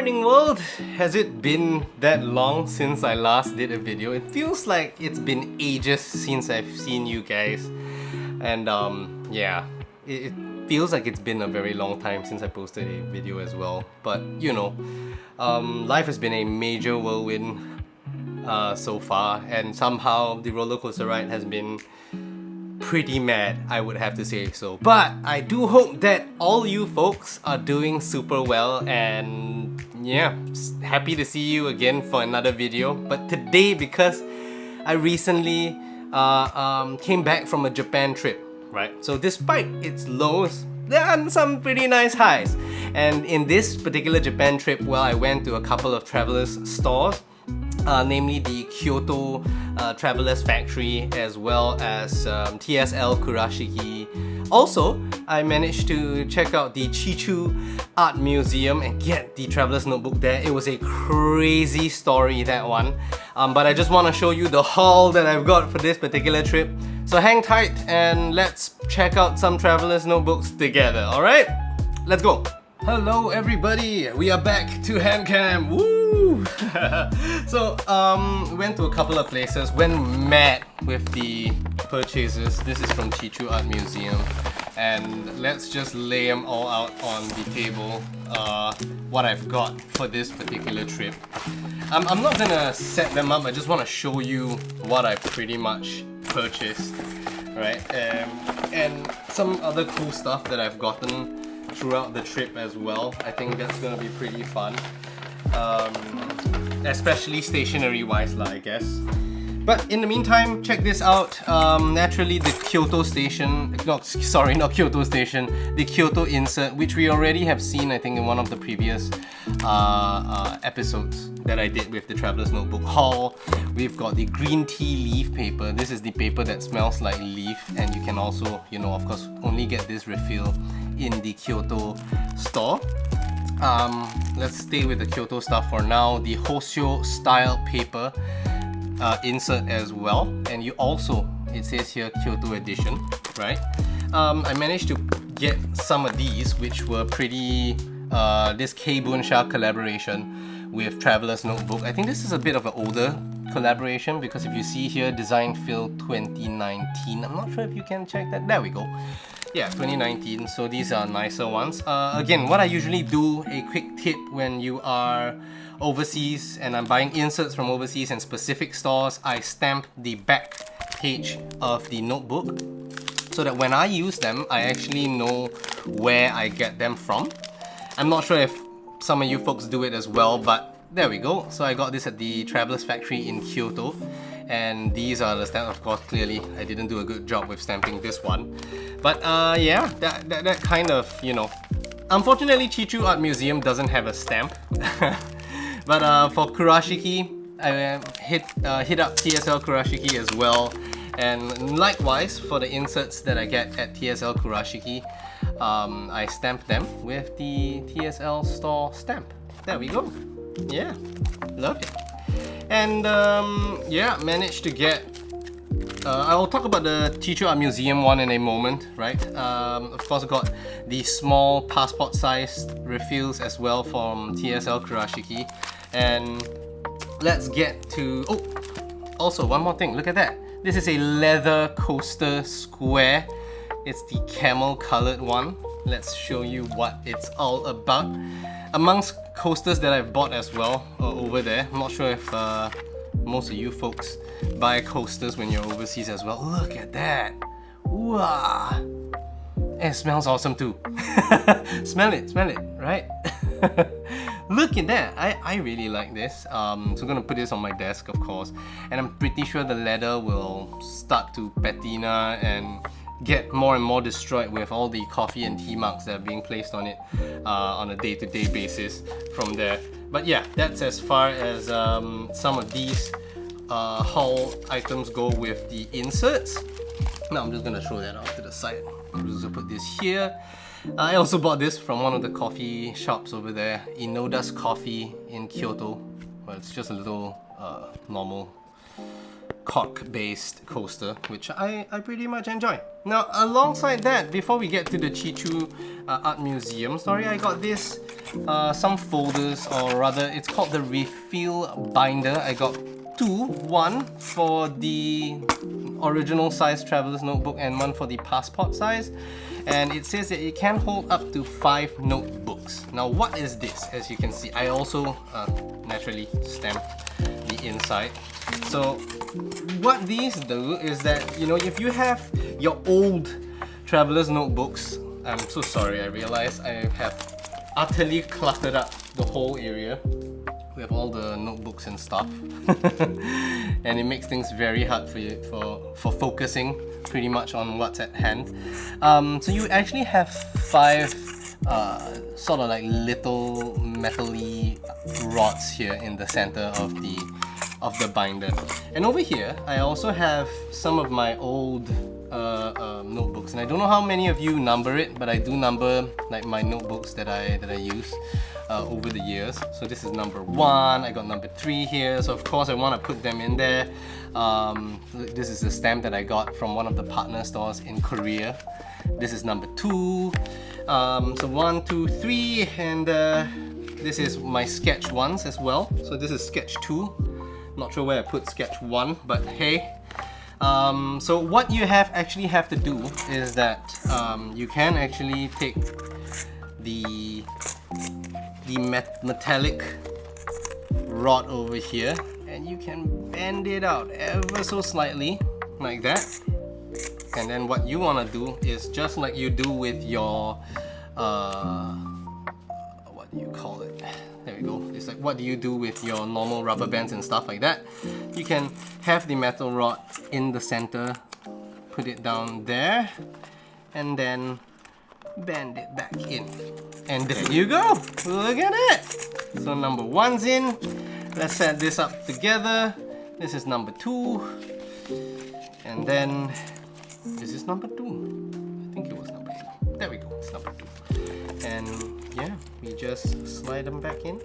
morning world! Has it been that long since I last did a video? It feels like it's been ages since I've seen you guys. And yeah, it feels like it's been a very long time since I posted a video as well. But you know, life has been a major whirlwind so far, and somehow the roller coaster ride has been pretty mad, I would have to say so. But I do hope that all you folks are doing super well, and yeah, happy to see you again for another video. But today, because I recently came back from a Japan trip, right? So despite its lows, there are some pretty nice highs. And in this particular Japan trip, well, I went to a couple of Traveler'S stores, namely the Kyoto Traveler'S factory, as well as TSL Kurashiki. Also, I managed to check out the Chichu Art Museum and get the Traveler'S notebook there. It was a crazy story, that one. But I just want to show you the haul that I've got for this particular trip. So hang tight and let's check out some Traveler'S notebooks together, alright? Let's go! Hello everybody! We are back to Handcam! Woo! So, we went to a couple of places, went mad with the purchases. This is from Chichu Art Museum. And let's just lay them all out on the table, what I've got for this particular trip. I'm not gonna set them up, I just want to show you what I pretty much purchased, right? And some other cool stuff that I've gotten throughout the trip as well. I think that's gonna be pretty fun, especially stationery wise, I guess. But in the meantime, check this out. Naturally, the Kyoto station, not Kyoto station, the Kyoto insert, which we already have seen, I think, in one of the previous episodes that I did with the Traveler'S Notebook haul. We've got the green tea leaf paper. This is the paper that smells like leaf, and you can also, you know, of course, only get this refill in the Kyoto store. Let's stay with the Kyoto stuff for now. The Hosyo style paper insert as well, and you also, it says here Kyoto edition, right? I managed to get some of these, which were pretty, this Kei Bunsha collaboration with Traveler'S Notebook. I think this is a bit of an older collaboration, because if you see here, Design Fill 2019, I'm not sure if you can check that, there we go. Yeah, 2019, so these are nicer ones. Again, what I usually do, a quick tip when you are overseas and I'm buying inserts from overseas and specific stores, I stamp the back page of the notebook so that when I use them, I actually know where I get them from. I'm not sure if some of you folks do it as well, but there we go. So I got this at the Traveler'S factory in Kyoto, and these are the stamps. Of course, clearly I didn't do a good job with stamping this one, but yeah, that kind of, you know, unfortunately Chichu Art Museum doesn't have a stamp. But for Kurashiki, I hit up TSL Kurashiki as well, and likewise for the inserts that I get at TSL Kurashiki, I stamp them with the TSL store stamp. There we go. Yeah, love it. And yeah, managed to get. I'll talk about the Chichu Art Museum one in a moment, right? Of course, I got the small passport-sized refills as well from TSL Kurashiki. And let's get to... Oh, also one more thing, look at that. This is a leather coaster square. It's the camel colored one. Let's show you what it's all about. Amongst coasters that I've bought as well over there, I'm not sure if most of you folks buy coasters when you're overseas as well. Look at that! Wow! It smells awesome too. Smell it, right? Look at that! I really like this. So I'm gonna put this on my desk, of course, and I'm pretty sure the leather will start to patina and get more and more destroyed with all the coffee and tea marks that are being placed on it on a day-to-day basis from there. But yeah, that's as far as some of these haul items go with the inserts. Now I'm just gonna throw that off to the side. I'm just gonna put this here. I also bought this from one of the coffee shops over there, Inoda's Coffee in Kyoto. Well, it's just a little normal cork-based coaster, which I pretty much enjoy. Now, alongside that, before we get to the Chichu Art Museum story, I got this some folders, or rather it's called the refill binder. I got two, one for the original size Traveler's notebook and one for the passport size, and it says that it can hold up to 5 notebooks. Now what is this? As you can see, I also naturally stamped the inside. So what these do is that, you know, if you have your old Traveler's notebooks, I'm so sorry, I realize I have utterly cluttered up the whole area with all the notebooks and stuff. And it makes things very hard for you for focusing pretty much on what's at hand. So you actually have 5 sort of like little metal-y rods here in the center of the binder. And over here I also have some of my old notebooks, and I don't know how many of you number it, but I do number like my notebooks that I use over the years. So this is number 1, I got number 3 here, so of course I want to put them in there. This is a stamp that I got from one of the partner stores in Korea. This is number 2. So 1, 2, 3, and this is my sketch ones as well. So this is sketch 2. Not sure where I put sketch 1, but hey. So what you actually have to do is that you can actually take the metallic rod over here, and you can bend it out ever so slightly like that. And then what you want to do is just like you do with your what do you call it? There we go. It's like what do you do with your normal rubber bands and stuff like that. You can have the metal rod in the center, put it down there, and then bend it back in. And there you go! Look at it! So number 1's in. Let's set this up together. This is number 2. And then this is number 2. I think it was number 2. There we go, it's number 2. And yeah, we just slide them back in.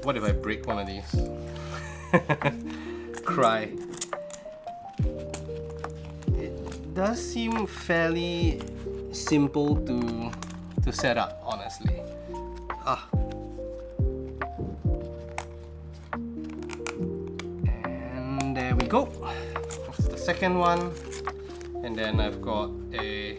What if I break one of these? Cry. It does seem fairly simple to set up, honestly. And there we go. That's the second one. And then I've got a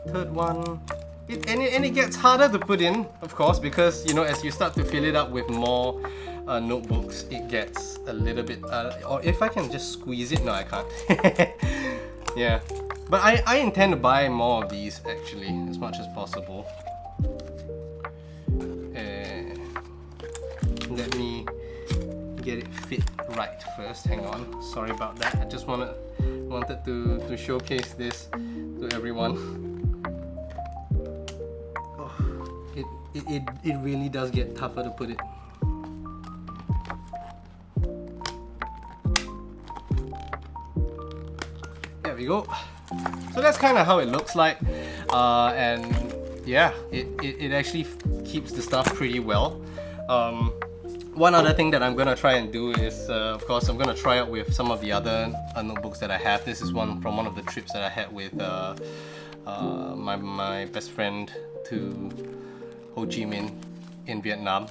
third one. And it gets harder to put in, of course, because, you know, as you start to fill it up with more notebooks, it gets a little bit, or if I can just squeeze it, no I can't. Yeah, but I intend to buy more of these actually, as much as possible. Let me get it fit right first, hang on, sorry about that. I just wanted to showcase this to everyone. It really does get tougher to put it. There we go. So that's kind of how it looks like, and yeah, it actually keeps the stuff pretty well. One other thing that I'm gonna try and do is, of course, I'm gonna try out with some of the other notebooks that I have. This is one from one of the trips that I had with my best friend to Ho Chi Minh in Vietnam.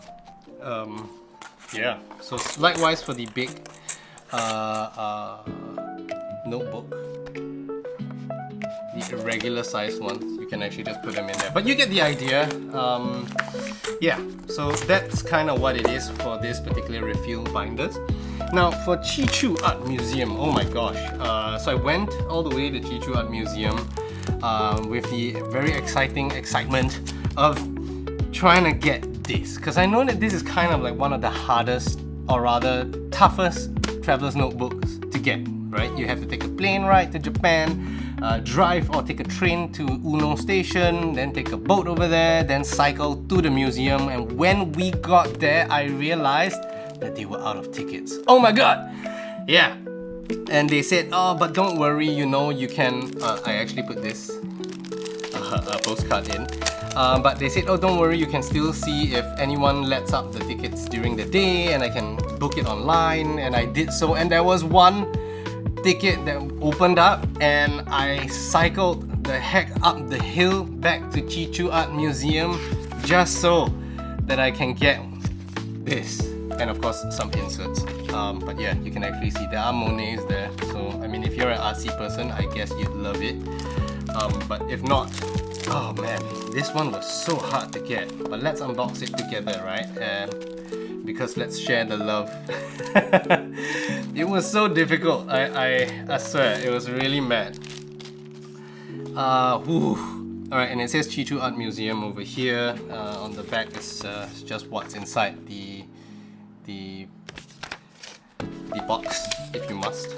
Yeah, so likewise for the big notebook, the irregular sized ones, you can actually just put them in there. But you get the idea. Yeah, so that's kind of what it is for this particular refill binders. Now for Chi Chu Art Museum, oh my gosh. So I went all the way to Chi Chu Art Museum with the very excitement of trying to get this, because I know that this is kind of like one of the hardest, or rather toughest, Traveler's notebooks to get, right? You have to take a plane ride to Japan, drive or take a train to Uno Station, then take a boat over there, then cycle to the museum. And when we got there, I realized that they were out of tickets. Oh my god! Yeah. And they said, oh, but don't worry, you know, you can, I actually put this postcard in. But they said, oh, don't worry, you can still see if anyone lets up the tickets during the day, and I can book it online. And I did so, and there was one ticket that opened up, and I cycled the heck up the hill back to Chichu Art Museum just so that I can get this, and of course some inserts. But yeah, you can actually see there are Monets there, so I mean, if you're an artsy person, I guess you'd love it. But if not, oh man, this one was so hard to get. But let's unbox it together, right? Because let's share the love. It was so difficult. I swear, it was really mad. Alright, and it says Chichu Art Museum over here. On the back is just what's inside the box, if you must.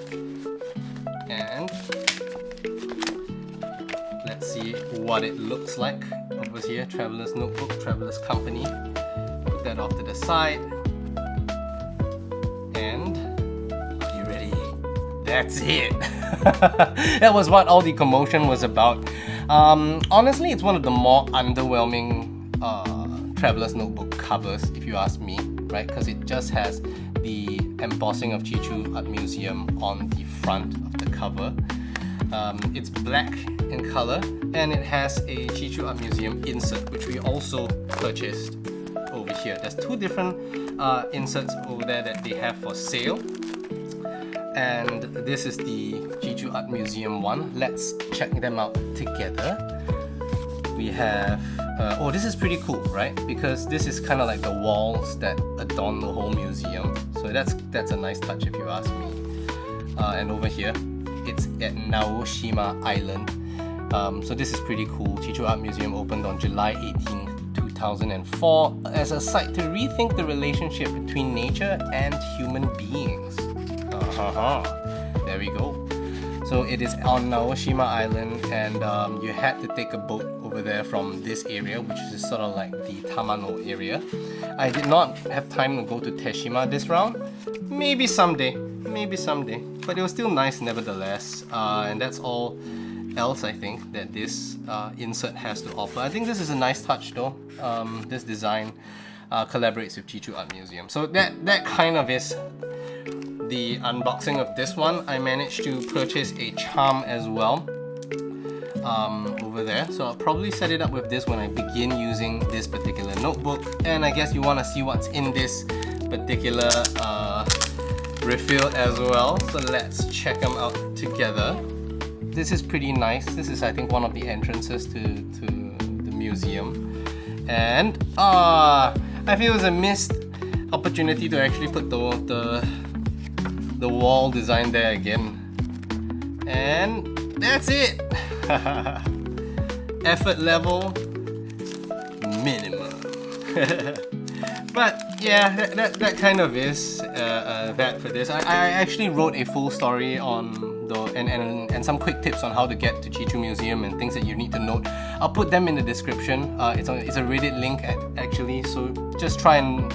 And let's see what it looks like over here. Traveler's notebook, Traveler's company. Put that off to the side. And are you ready? That's it. That was what all the commotion was about. Honestly, it's one of the more underwhelming Traveler's notebook covers, if you ask me, right? Because it just has the embossing of Chichu Art Museum on the front of the cover. It's black in color, and it has a Chichu Art Museum insert, which we also purchased over here. There's two different inserts over there that they have for sale, and this is the Chichu Art Museum one. Let's check them out together. We have oh, this is pretty cool, right? Because this is kind of like the walls that adorn the whole museum. So that's a nice touch, if you ask me. And over here, it's at Naoshima Island. So this is pretty cool. Chichu Art Museum opened on July 18, 2004 as a site to rethink the relationship between nature and human beings. There we go. So it is on Naoshima Island, and you had to take a boat over there from this area, which is sort of like the Tamano area. I did not have time to go to Teshima this round. Maybe someday, but it was still nice nevertheless. And that's all else I think that this insert has to offer. I think this is a nice touch though. This design collaborates with Chichu Art Museum. So that kind of is the unboxing of this one. I managed to purchase a charm as well over there, so I'll probably set it up with this when I begin using this particular notebook. And I guess you want to see what's in this particular refill as well, so let's check them out together. This is pretty nice. This is, I think, one of the entrances to the museum, and I feel it's a missed opportunity to actually put the wall design there again. And that's it. Effort level minimum. But yeah, that kind of is that for this. I actually wrote a full story on and some quick tips on how to get to Chichu Museum and things that you need to note. I'll put them in the description. It's a Reddit link actually, so just try and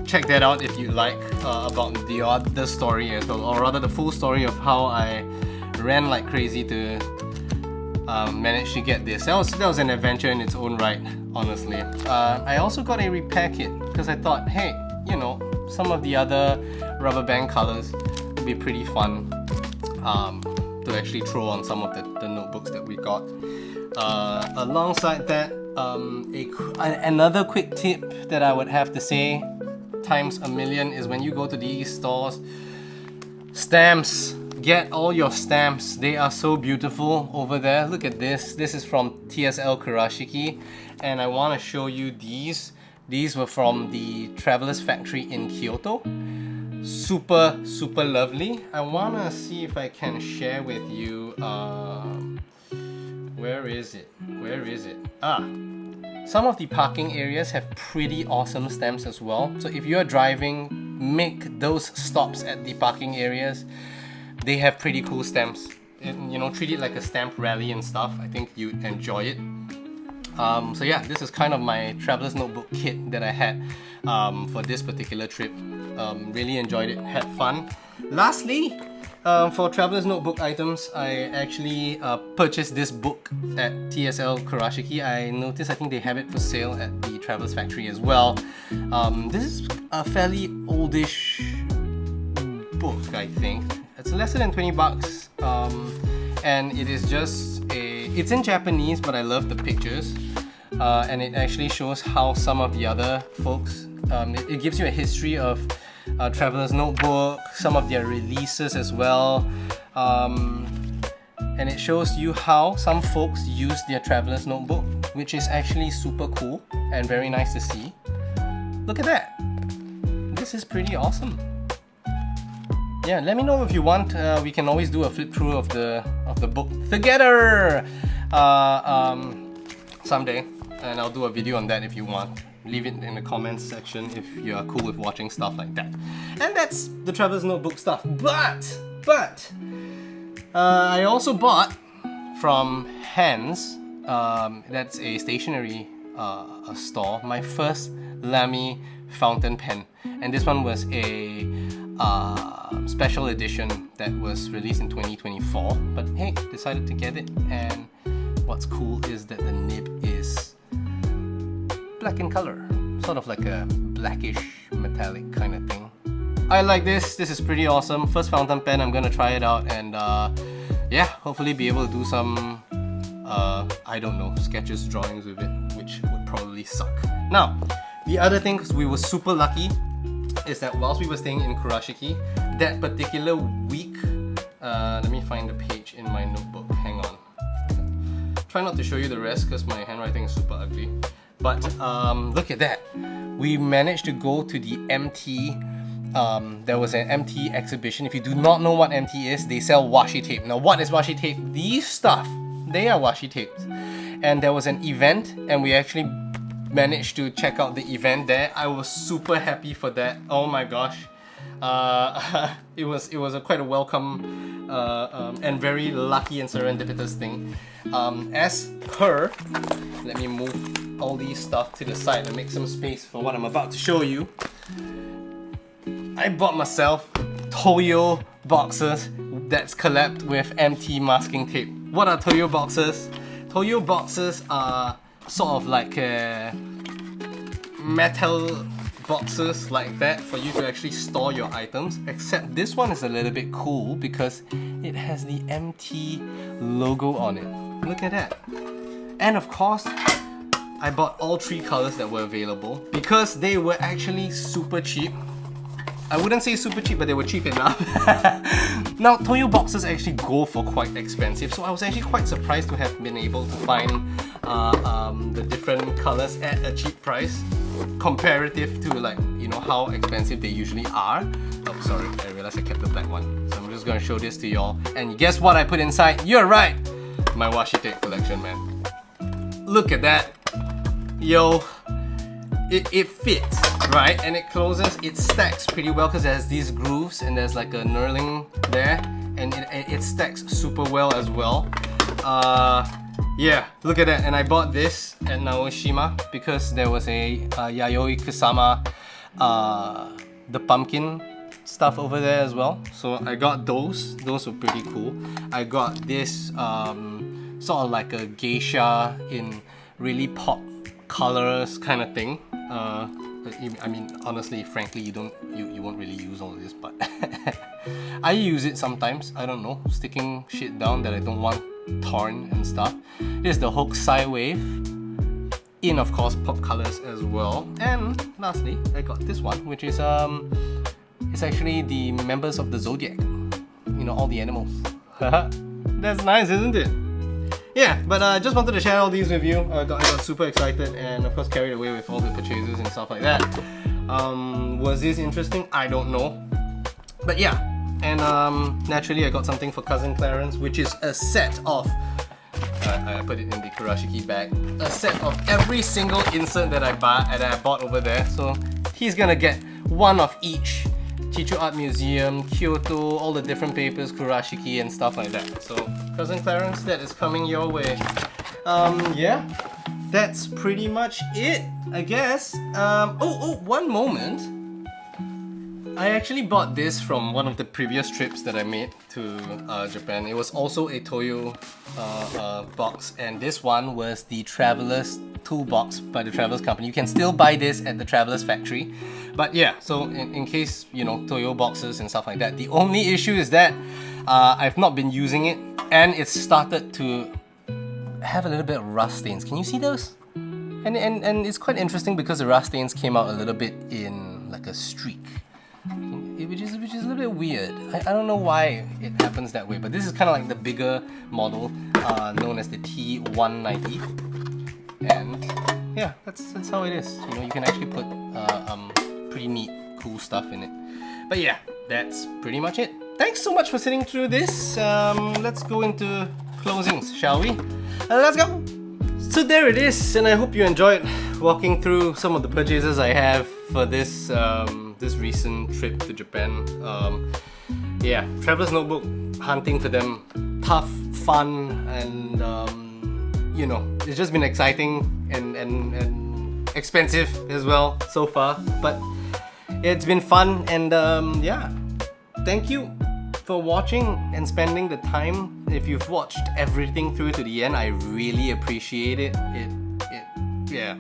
check that out if you like, about the other story as well, or rather the full story of how I ran like crazy to manage to get this. That was an adventure in its own right, honestly. I also got a repair kit because I thought, hey, you know, some of the other rubber band colors would be pretty fun to actually throw on some of the notebooks that we got. Alongside that, another quick tip that I would have to say times a million is when you go to these stores, stamps. Get all your stamps. They are so beautiful over there. Look at this. This is from TSL Kurashiki, and I want to show you these. These were from the Traveler'S factory in Kyoto. Super lovely. I want to see if I can share with you. Where is it? Some of the parking areas have pretty awesome stamps as well. So if you're driving, make those stops at the parking areas. They have pretty cool stamps. And, you know, treat it like a stamp rally and stuff. I think you'd enjoy it. So yeah, this is kind of my Traveler's notebook kit that I had for this particular trip. Really enjoyed it, had fun. Lastly, for Traveler's notebook items, I actually purchased this book at TSL Kurashiki. I noticed I think they have it for sale at the Traveler'S factory as well. This is a fairly oldish book, I think. It's lesser than 20 bucks. And it is just it's in Japanese, but I love the pictures. And it actually shows how some of the other folks, it gives you a history of Traveler's Notebook, some of their releases as well. And it shows you how some folks use their Traveler's Notebook, which is actually super cool and very nice to see. Look at that. This is pretty awesome. Yeah, let me know if you want. We can always do a flip through of the book together someday, and I'll do a video on that if you want. Leave it in the comments section if you are cool with watching stuff like that. And that's the Traveler's Notebook stuff. But I also bought from Hans. That's a stationery store. My first Lamy fountain pen, and this one was a special edition that was released in 2024. But hey, decided to get it, and what's cool is that the nib is black in color, sort of like a blackish metallic kind of thing. I like this. This is pretty awesome. First fountain pen. I'm gonna try it out, and yeah, hopefully be able to do some I don't know, sketches, drawings with it, which would probably suck. Now, the other thing, because we were super lucky, is that whilst we were staying in Kurashiki, that particular week, let me find the page in my notebook, hang on. Try not to show you the rest because my handwriting is super ugly. But look at that. We managed to go to the MT, there was an MT exhibition. If you do not know what MT is, they sell washi tape. Now what is washi tape? These stuff, they are washi tapes. And there was an event, and we actually managed to check out the event there. I was super happy for that. Oh my gosh. It was quite a welcome and very lucky and serendipitous thing. As per, let me move all these stuff to the side and make some space for what I'm about to show you. I bought myself Toyo boxes that's collabed with MT masking tape. What are Toyo boxes? Toyo boxes are sort of like metal boxes like that for you to actually store your items, except this one is a little bit cool because it has the MT logo on it. Look at that. And of course, I bought all 3 colors that were available because they were actually super cheap. I wouldn't say super cheap, but they were cheap enough. Now, Toyo boxes actually go for quite expensive, so I was actually quite surprised to have been able to find the different colors at a cheap price comparative to, like, you know, how expensive they usually are. Oh, sorry, I realized I kept the black one. So I'm just gonna show this to y'all. And guess what I put inside? You're right! My washi tape collection, man. Look at that. Yo, it fits, right? And it closes, it stacks pretty well because it has these grooves and there's like a knurling there, and it stacks super well as well. Yeah, look at that. And I bought this at Naoshima because there was a Yayoi Kusama, the pumpkin stuff over there as well. So I got those. Those were pretty cool. I got this sort of like a geisha in really pop colors kind of thing. I mean, honestly, frankly, you won't really use all of this, but I use it sometimes. I don't know, sticking shit down that I don't want torn and stuff. This is the Hokusai Wave in, of course, pop colors as well. And lastly, I got this one, which is it's actually the members of the Zodiac. You know, all the animals. That's nice, isn't it? Yeah, but I just wanted to share all these with you. I got super excited and of course carried away with all the purchases and stuff like that. Was this interesting? I don't know. But yeah, and naturally I got something for Cousin Clarence, which is a set of, I put it in the Kurashiki bag, a set of every single insert that I bought over there. So he's gonna get one of each. Chichu Art Museum, Kyoto, all the different papers, Kurashiki and stuff like that. So, Cousin Clarence, that is coming your way. Yeah, that's pretty much it, I guess. Oh, one moment. I actually bought this from one of the previous trips that I made to Japan. It was also a Toyo box, and this one was the Traveler'S toolbox by the Traveler'S company. You can still buy this at the Traveler'S factory. But yeah, so in case, you know, Toyo boxes and stuff like that, the only issue is that I've not been using it, and it's started to have a little bit of rust stains. Can you see those? And it's quite interesting because the rust stains came out a little bit in like a streak, which is a little bit weird. I don't know why it happens that way, but this is kind of like the bigger model known as the T190, and yeah, that's how it is. You know, you can actually put pretty neat, cool stuff in it. But yeah, that's pretty much it. Thanks so much for sitting through this. Let's go into closings, shall we? Let's go! So there it is, and I hope you enjoyed walking through some of the purchases I have for this this recent trip to Japan. Yeah, Traveler's Notebook, hunting for them, tough, fun, and you know, it's just been exciting and expensive as well so far. But it's been fun, and yeah, thank you for watching and spending the time. If you've watched everything through to the end, I really appreciate it. Yeah.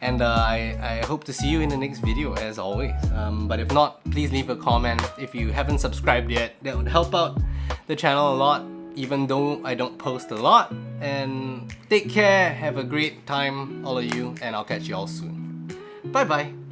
And I hope to see you in the next video as always. But if not, please leave a comment. If you haven't subscribed yet, that would help out the channel a lot, even though I don't post a lot. And take care, have a great time, all of you, and I'll catch you all soon. Bye bye.